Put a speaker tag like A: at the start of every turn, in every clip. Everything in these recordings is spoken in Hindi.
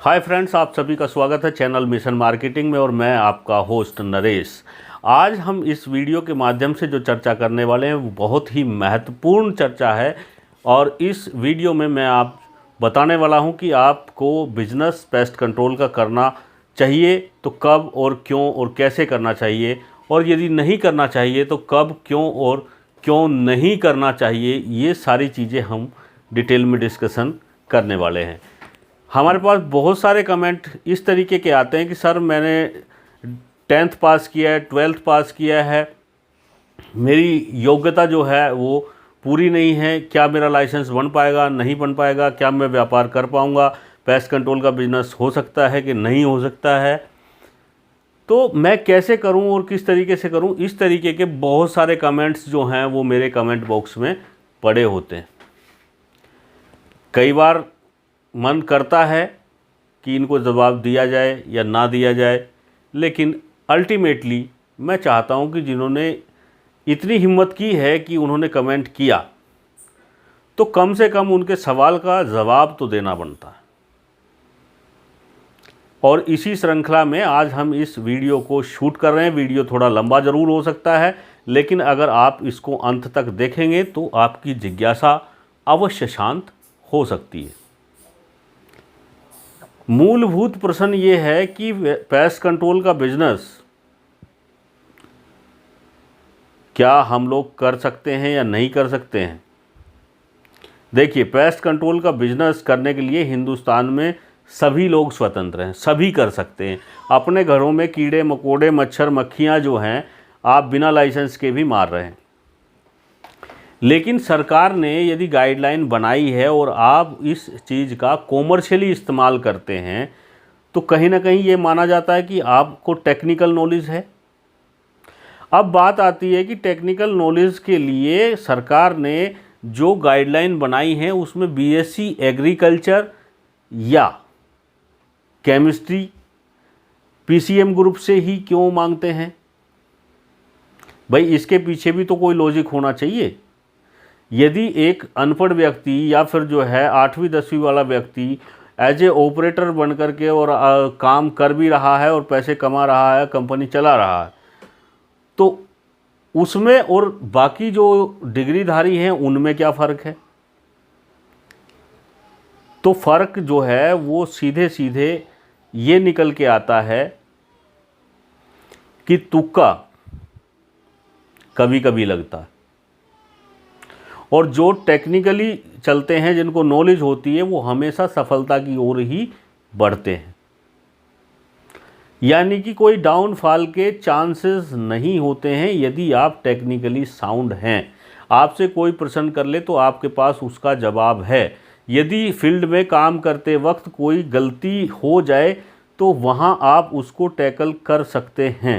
A: हाय फ्रेंड्स, आप सभी का स्वागत है चैनल मिशन मार्केटिंग में और मैं आपका होस्ट नरेश। आज हम इस वीडियो के माध्यम से जो चर्चा करने वाले हैं वो बहुत ही महत्वपूर्ण चर्चा है और इस वीडियो में मैं आप बताने वाला हूं कि आपको बिजनेस पेस्ट कंट्रोल का करना चाहिए तो कब और क्यों और कैसे करना चाहिए, और यदि नहीं करना चाहिए तो कब, क्यों और क्यों नहीं करना चाहिए। ये सारी चीज़ें हम डिटेल में डिस्कशन करने वाले हैं। हमारे पास बहुत सारे कमेंट इस तरीके के आते हैं कि सर मैंने 10th पास किया है, 12th पास किया है, मेरी योग्यता जो है वो पूरी नहीं है, क्या मेरा लाइसेंस बन पाएगा, नहीं बन पाएगा, क्या मैं व्यापार कर पाऊँगा, पेस्ट कंट्रोल का बिजनेस हो सकता है कि नहीं हो सकता है, तो मैं कैसे करूं और किस तरीके से करूं। इस तरीके के बहुत सारे कमेंट्स जो हैं वो मेरे कमेंट बॉक्स में पड़े होते हैं। कई बार मन करता है कि इनको जवाब दिया जाए या ना दिया जाए, लेकिन अल्टीमेटली मैं चाहता हूं कि जिन्होंने इतनी हिम्मत की है कि उन्होंने कमेंट किया, तो कम से कम उनके सवाल का जवाब तो देना बनता है। और इसी श्रृंखला में आज हम इस वीडियो को शूट कर रहे हैं। वीडियो थोड़ा लंबा ज़रूर हो सकता है, लेकिन अगर आप इसको अंत तक देखेंगे तो आपकी जिज्ञासा अवश्य शांत हो सकती है। मूलभूत प्रश्न ये है कि पेस्ट कंट्रोल का बिजनेस क्या हम लोग कर सकते हैं या नहीं कर सकते हैं। देखिए, पेस्ट कंट्रोल का बिजनेस करने के लिए हिंदुस्तान में सभी लोग स्वतंत्र हैं, सभी कर सकते हैं। अपने घरों में कीड़े मकोड़े मच्छर मक्खियाँ जो हैं आप बिना लाइसेंस के भी मार रहे हैं, लेकिन सरकार ने यदि गाइडलाइन बनाई है और आप इस चीज़ का कॉमर्शियली इस्तेमाल करते हैं तो कहीं ना कहीं ये माना जाता है कि आपको टेक्निकल नॉलेज है। अब बात आती है कि टेक्निकल नॉलेज के लिए सरकार ने जो गाइडलाइन बनाई है उसमें बीएससी एग्रीकल्चर या केमिस्ट्री पीसीएम ग्रुप से ही क्यों मांगते हैं भाई? इसके पीछे भी तो कोई लॉजिक होना चाहिए। यदि एक अनपढ़ व्यक्ति या फिर जो है 8वीं 10वीं वाला व्यक्ति एज ए ऑपरेटर बन करके और काम कर भी रहा है और पैसे कमा रहा है, कंपनी चला रहा है, तो उसमें और बाकी जो डिग्रीधारी हैं उनमें क्या फ़र्क है? तो फ़र्क जो है वो सीधे सीधे ये निकल के आता है कि तुक्का कभी कभी लगता है, और जो टेक्निकली चलते हैं, जिनको नॉलेज होती है, वो हमेशा सफलता की ओर ही बढ़ते हैं। यानी कि कोई डाउनफॉल के चांसेस नहीं होते हैं यदि आप टेक्निकली साउंड हैं। आपसे कोई प्रश्न कर ले तो आपके पास उसका जवाब है। यदि फील्ड में काम करते वक्त कोई गलती हो जाए तो वहाँ आप उसको टैकल कर सकते हैं।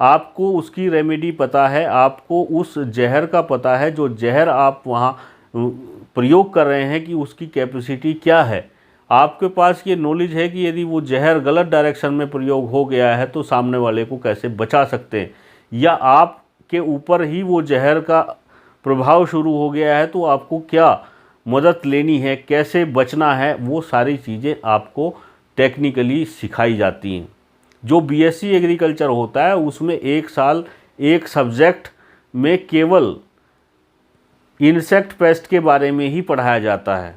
A: आपको उसकी रेमेडी पता है, आपको उस जहर का पता है, जो जहर आप वहाँ प्रयोग कर रहे हैं कि उसकी कैपेसिटी क्या है। आपके पास ये नॉलेज है कि यदि वो जहर गलत डायरेक्शन में प्रयोग हो गया है तो सामने वाले को कैसे बचा सकते हैं, या आपके ऊपर ही वो जहर का प्रभाव शुरू हो गया है तो आपको क्या मदद लेनी है, कैसे बचना है, वो सारी चीज़ें आपको टेक्निकली सिखाई जाती हैं। जो बीएससी एग्रीकल्चर होता है उसमें एक साल एक सब्जेक्ट में केवल इंसेक्ट पेस्ट के बारे में ही पढ़ाया जाता है।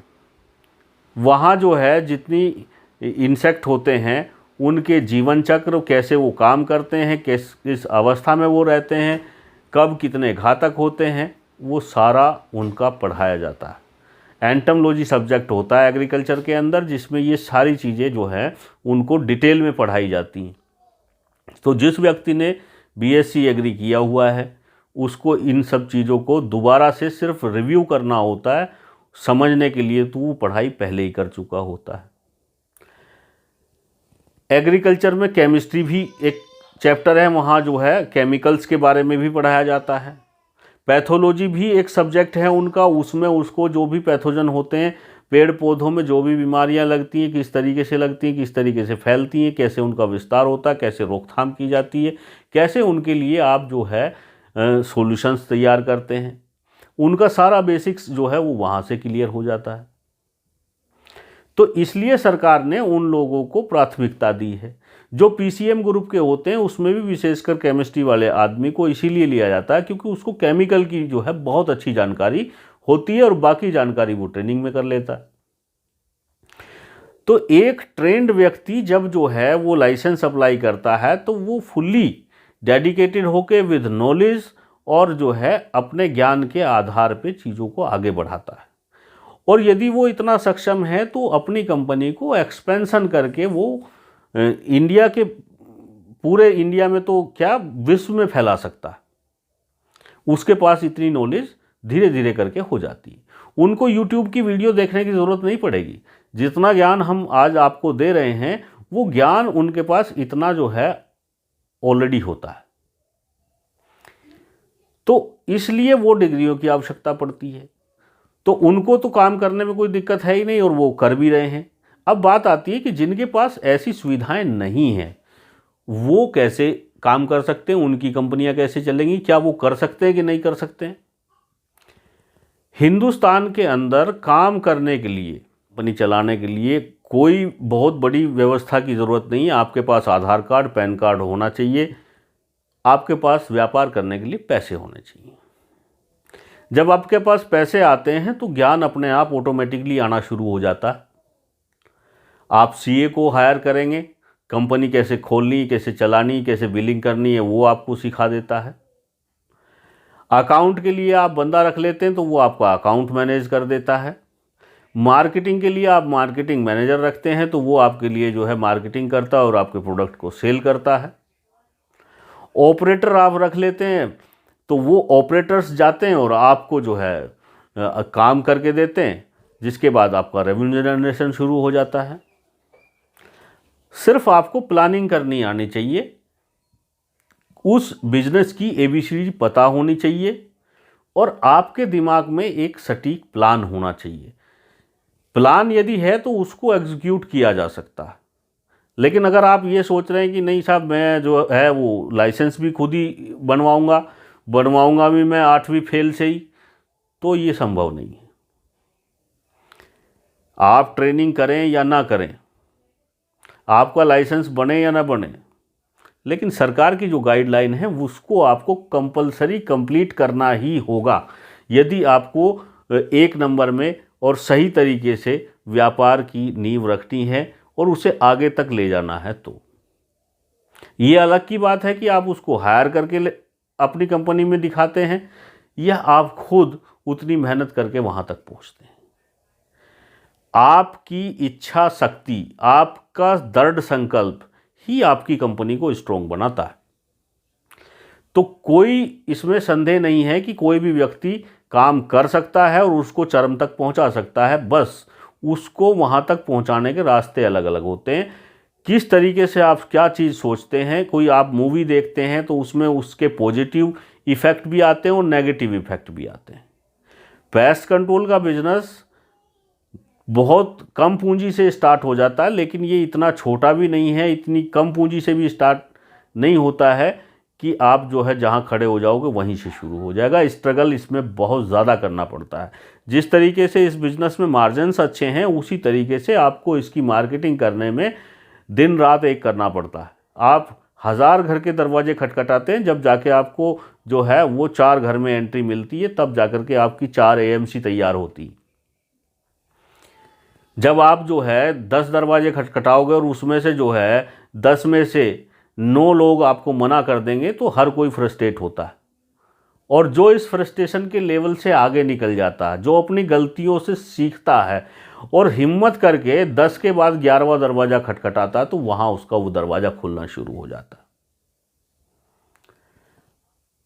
A: वहाँ जो है जितनी इंसेक्ट होते हैं उनके जीवन चक्र, कैसे वो काम करते हैं, किस अवस्था में वो रहते हैं, कब कितने घातक होते हैं, वो सारा उनका पढ़ाया जाता है। एंटमोलॉजी सब्जेक्ट होता है एग्रीकल्चर के अंदर, जिसमें ये सारी चीज़ें जो हैं उनको डिटेल में पढ़ाई जाती हैं। तो जिस व्यक्ति ने बीएससी एग्री किया हुआ है उसको इन सब चीज़ों को दोबारा से सिर्फ रिव्यू करना होता है समझने के लिए, तो वो पढ़ाई पहले ही कर चुका होता है। एग्रीकल्चर में केमिस्ट्री भी एक चैप्टर है, वहाँ जो है केमिकल्स के बारे में भी पढ़ाया जाता है। पैथोलॉजी भी एक सब्जेक्ट है उनका, उसमें उसको जो भी पैथोजन होते हैं, पेड़ पौधों में जो भी बीमारियां लगती हैं, किस तरीके से लगती हैं, किस तरीके से फैलती हैं, कैसे उनका विस्तार होता है, कैसे रोकथाम की जाती है, कैसे उनके लिए आप जो है सॉल्यूशंस तैयार करते हैं, उनका सारा बेसिक्स जो है वो वहाँ से क्लियर हो जाता है। तो इसलिए सरकार ने उन लोगों को प्राथमिकता दी है। जो पीसीएम ग्रुप के होते हैं उसमें भी विशेषकर केमिस्ट्री वाले आदमी को इसीलिए लिया जाता है क्योंकि उसको केमिकल की जो है बहुत अच्छी जानकारी होती है और बाकी जानकारी वो ट्रेनिंग में कर लेता है। तो एक ट्रेंड व्यक्ति जब जो है वो लाइसेंस अप्लाई करता है तो वो फुल्ली डेडिकेटेड होके विद नॉलेज और जो है अपने ज्ञान के आधार पे चीज़ों को आगे बढ़ाता है। और यदि वो इतना सक्षम है तो अपनी कंपनी को एक्सपेंशन करके वो इंडिया के पूरे इंडिया में तो क्या विश्व में फैला सकता है। उसके पास इतनी नॉलेज धीरे धीरे करके हो जाती है। उनको यूट्यूब की वीडियो देखने की ज़रूरत नहीं पड़ेगी। जितना ज्ञान हम आज आपको दे रहे हैं वो ज्ञान उनके पास इतना जो है ऑलरेडी होता है। तो इसलिए वो डिग्रियों की आवश्यकता पड़ती है। तो उनको तो काम करने में कोई दिक्कत है ही नहीं और वो कर भी रहे हैं। अब बात आती है कि जिनके पास ऐसी सुविधाएं नहीं हैं वो कैसे काम कर सकते हैं, उनकी कंपनियां कैसे चलेंगी, क्या वो कर सकते हैं कि नहीं कर सकते हैं। हिंदुस्तान के अंदर काम करने के लिए, कंपनी चलाने के लिए कोई बहुत बड़ी व्यवस्था की ज़रूरत नहीं है। आपके पास आधार कार्ड, पैन कार्ड होना चाहिए। आपके पास व्यापार करने के लिए पैसे होने चाहिए। जब आपके पास पैसे आते हैं तो ज्ञान अपने आप ऑटोमेटिकली आना शुरू हो जाता है। आप सीए को हायर करेंगे, कंपनी कैसे खोलनी, कैसे चलानी, कैसे बिलिंग करनी है वो आपको सिखा देता है। अकाउंट के लिए आप बंदा रख लेते हैं तो वो आपका अकाउंट मैनेज कर देता है। मार्केटिंग के लिए आप मार्केटिंग मैनेजर रखते हैं तो वो आपके लिए जो है मार्केटिंग करता है और आपके प्रोडक्ट को सेल करता है। ऑपरेटर आप रख लेते हैं तो वो ऑपरेटर्स जाते हैं और आपको जो है काम करके देते हैं, जिसके बाद आपका रेवेन्यू जनरेशन शुरू हो जाता है। सिर्फ आपको प्लानिंग करनी आनी चाहिए, उस बिजनेस की एबीसीडी पता होनी चाहिए और आपके दिमाग में एक सटीक प्लान होना चाहिए। प्लान यदि है तो उसको एग्जीक्यूट किया जा सकता है। लेकिन अगर आप ये सोच रहे हैं कि नहीं साहब मैं जो है वो लाइसेंस भी खुद ही बनवाऊंगा भी मैं 8वीं फेल से ही, तो ये संभव नहीं है। आप ट्रेनिंग करें या ना करें, आपका लाइसेंस बने या ना बने, लेकिन सरकार की जो गाइडलाइन है उसको आपको कंपलसरी कंप्लीट करना ही होगा यदि आपको एक नंबर में और सही तरीके से व्यापार की नींव रखनी है और उसे आगे तक ले जाना है। तो ये अलग की बात है कि आप उसको हायर करके अपनी कंपनी में दिखाते हैं या आप खुद उतनी मेहनत करके वहाँ तक पहुँचते हैं। आपकी इच्छा शक्ति, आपका दृढ़ संकल्प ही आपकी कंपनी को स्ट्रॉन्ग बनाता है। तो कोई इसमें संदेह नहीं है कि कोई भी व्यक्ति काम कर सकता है और उसको चरम तक पहुंचा सकता है, बस उसको वहां तक पहुंचाने के रास्ते अलग अलग होते हैं। किस तरीके से आप क्या चीज़ सोचते हैं, कोई आप मूवी देखते हैं तो उसमें उसके पॉजिटिव इफ़ेक्ट भी आते हैं और नेगेटिव इफ़ेक्ट भी आते हैं। पेस्ट कंट्रोल का बिजनेस बहुत कम पूंजी से स्टार्ट हो जाता है, लेकिन ये इतना छोटा भी नहीं है, इतनी कम पूंजी से भी स्टार्ट नहीं होता है कि आप जो है जहाँ खड़े हो जाओगे वहीं से शुरू हो जाएगा। स्ट्रगल इसमें बहुत ज़्यादा करना पड़ता है। जिस तरीके से इस बिज़नेस में मार्जिन्स अच्छे हैं उसी तरीके से आपको इसकी मार्केटिंग करने में दिन रात एक करना पड़ता है। आप 1000 घर के दरवाजे खटखटाते हैं, जब जाके आपको जो है वो 4 घर में एंट्री मिलती है, तब जाकर के आपकी 4 एएमसी तैयार होती है। जब आप जो है 10 दरवाजे खटखटाओगे और उसमें से जो है 10 में से 9 लोग आपको मना कर देंगे तो हर कोई फ्रस्ट्रेट होता है। और जो इस फ्रस्ट्रेशन के लेवल से आगे निकल जाता है, जो अपनी गलतियों से सीखता है और हिम्मत करके 10 के बाद 11वां दरवाज़ा खटखटाता है, तो वहाँ उसका वो दरवाज़ा खुलना शुरू हो जाता है।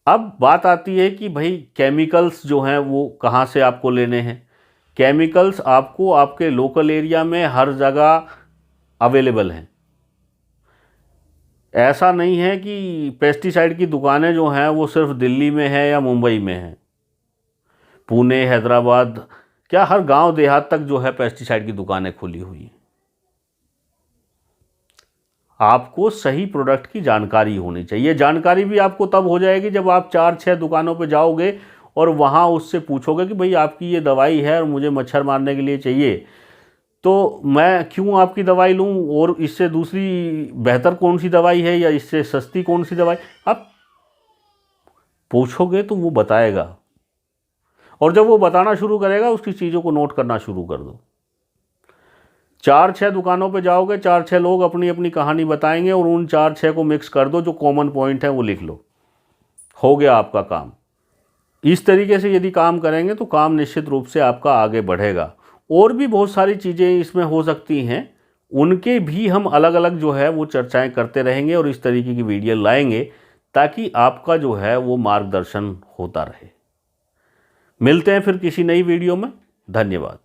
A: अब बात आती है कि भाई केमिकल्स जो हैं वो कहाँ से आपको लेने हैं। केमिकल्स आपको आपके लोकल एरिया में हर जगह अवेलेबल हैं। ऐसा नहीं है कि पेस्टिसाइड की दुकानें जो हैं वो सिर्फ दिल्ली में है या मुंबई में है। पुणे, हैदराबाद, क्या हर गांव देहात तक जो है पेस्टिसाइड की दुकानें खुली हुई हैं। आपको सही प्रोडक्ट की जानकारी होनी चाहिए। जानकारी भी आपको तब हो जाएगी जब आप 4-6 दुकानों पे जाओगे और वहाँ उससे पूछोगे कि भाई आपकी ये दवाई है और मुझे मच्छर मारने के लिए चाहिए, तो मैं क्यों आपकी दवाई लूँ, और इससे दूसरी बेहतर कौन सी दवाई है या इससे सस्ती कौन सी दवाई, आप पूछोगे तो वो बताएगा। और जब वो बताना शुरू करेगा उसकी चीज़ों को नोट करना शुरू कर दो। 4-6 दुकानों पे जाओगे, 4-6 लोग अपनी अपनी कहानी बताएंगे और उन 4-6 को मिक्स कर दो, जो कॉमन पॉइंट है वो लिख लो, हो गया आपका काम। इस तरीके से यदि काम करेंगे तो काम निश्चित रूप से आपका आगे बढ़ेगा। और भी बहुत सारी चीज़ें इसमें हो सकती हैं, उनके भी हम अलग अलग जो है वो चर्चाएं करते रहेंगे और इस तरीके की वीडियो लाएंगे ताकि आपका जो है वो मार्गदर्शन होता रहे। मिलते हैं फिर किसी नई वीडियो में। धन्यवाद।